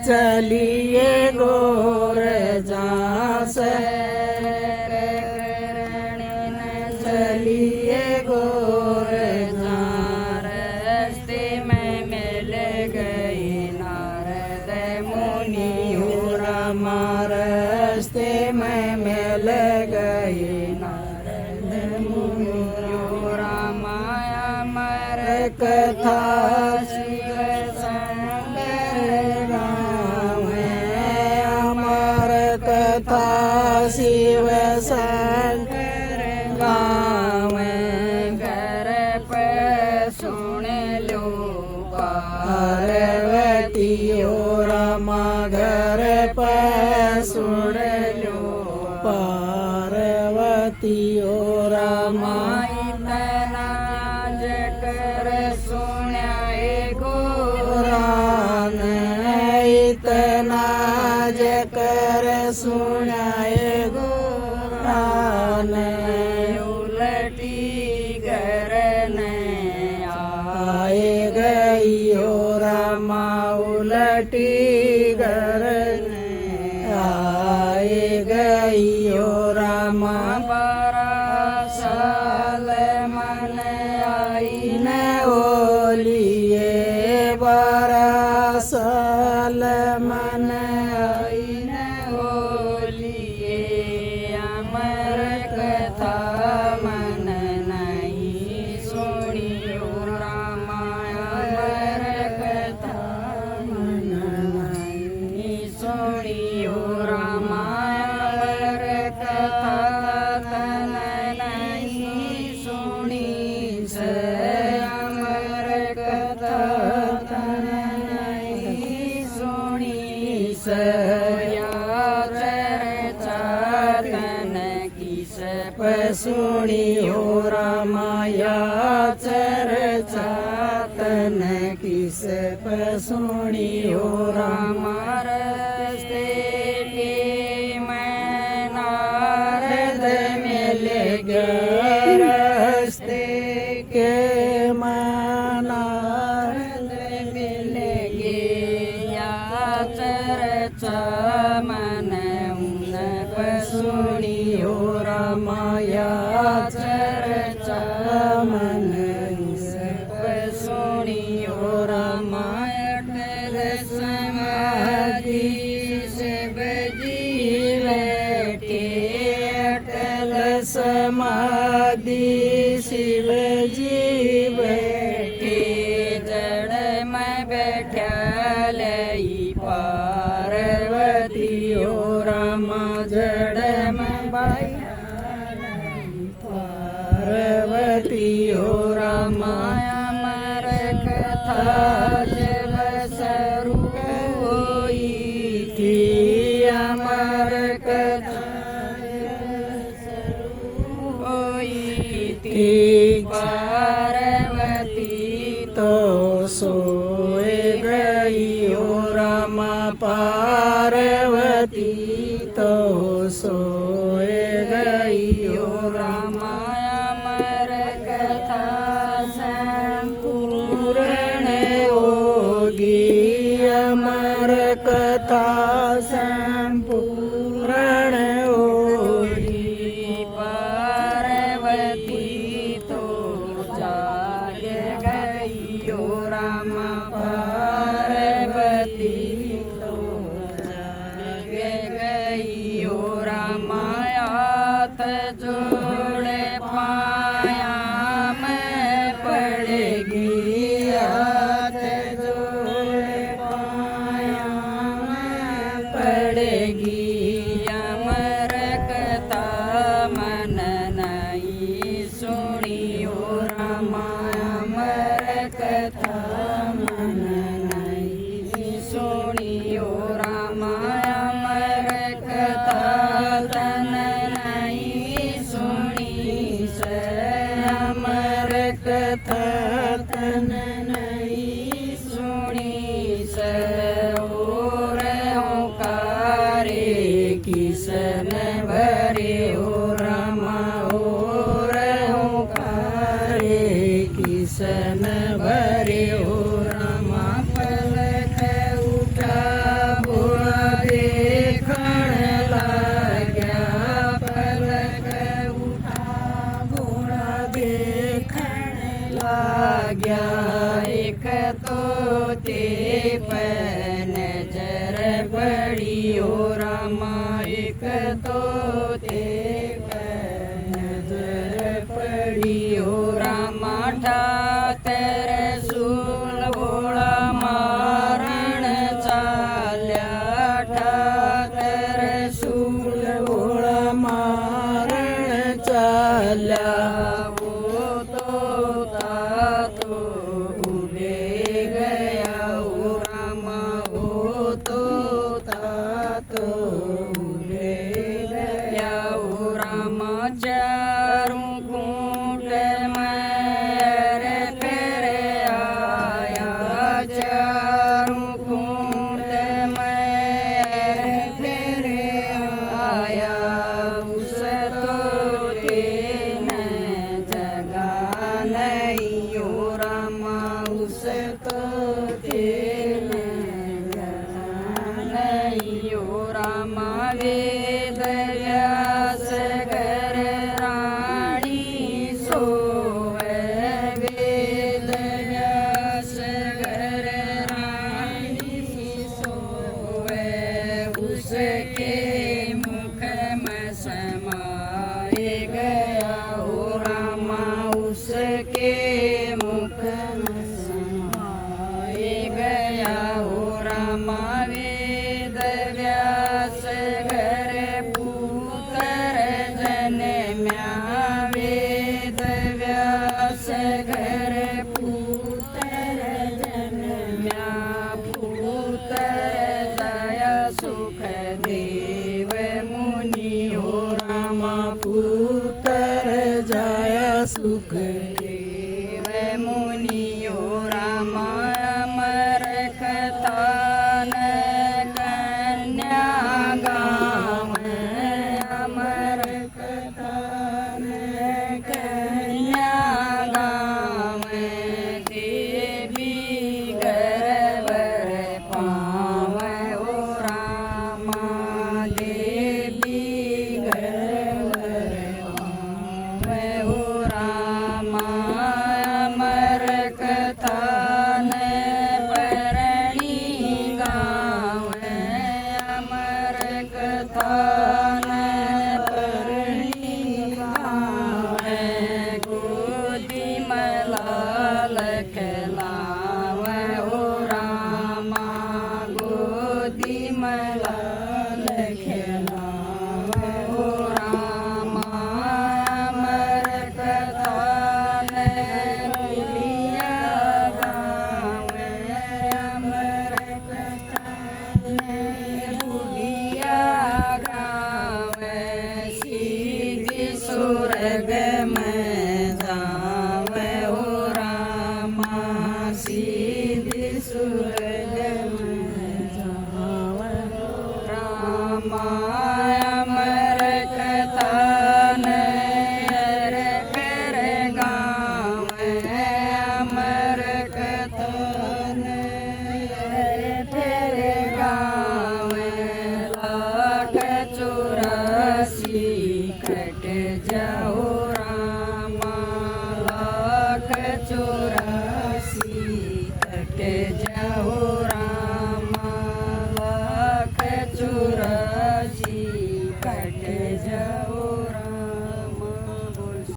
चलिए गोर जासे चलिए गोर रस्ते में मिल गई नारद मुनि रामा रस्ते में मिल गई नारद मुनि रामाया मर कथा शिव संग अमर कथा शिव शंकर घर पर सुन लो पार्वती ओ रामा घर पर सुन लो पार्वती ओ रामा इतना जकर सुनाए गोरान इतना जकर सुनाए गोरान उलटी गरन आए गई हो रामा उलटी गरन आए गई हो रामा साल मन आई न ओलिए बारा साल मन आई न बोलिए अमर कथा मन नहीं सुनियो रामा अमर कथा मन नहीं सुनियो रामा अमर कथा तन नहीं सुनी से अमर कथा तन नहीं सुनी से चरचातन किस सुनी हो रामाया चरचातन किस सुनी हो रामा रस्ते के मैं नारद मिल गए रस्ते के नारद मिल गया चर्चा मन उन सुनी हो रामाया चर्चा मन सुनी हो रामायण समाधि से बजी बैठे अटल समाधि शिव जी बैठे जड़ में बैठा लई पार्वती हो रामा जड़ में बाई पार्वती हो रामा अमर कथा जब स्वरूप होई थी अमर कथा होई थी पार्वती तो सोए गई हो रामा पार्वती तो सोए गई हो रामा अमर कथा पूर्ण होगी अमर कथा संपूर्ण होगी पार्वती तो जाग गई हो रामा पार्वती तो जाग गई हो रामायात जोड़े पाया मैं पड़ेगी हाथ जोड़े पाया मैं पड़ेगी अमर कथा मन नहीं सुनी हो रामा अमर कथा मन नहीं सुनी हो रामा अमर कथा तन नहीं सुनी से अमर कथा तन नहीं सुनी से और ओंकारे किसन भरे हो रामा और ओंकारे किसन भरे हो रामा पलक उठा पर नजर पड़ी हो रामा एक तो ते पर नजर पड़ी हो रामा ठाकर सूल भोला मारण चाल्या ठाकर सूल भोला मारण चाल्या वो तो तातो उभे गया हो रामा वो तो तातो उभे गया हो रामा चारों कूट में फिर आया चारों कूट में फिर आया उस तो तेन जगा नहीं हो रामा उस तो तेन जगा नहीं हो रामा वेद व्यास घर रानी सोवे वेद व्यास घर रानी सोवे उसके मुख में समाए गया हो रामा उसके मुख में समाए गया हो रामा वेद व्यास घर पुत्र जन्म्या वेद व्यास घर पुत्र जन्म्या पुत्र दया सुख देव मुनि हो रामा पुत्र जया सुख देव मुनि हो रामा अमर कथान कन्या गाँव अमर कथान कन्या गाँव देवी गर्वर पाव हो रामा देवी गर्वर पाव हो रामा अमर कथान परणी गाँव अमर कथान परणी गाँव गोदी मलाल खिलाव हो रामा गोदी मला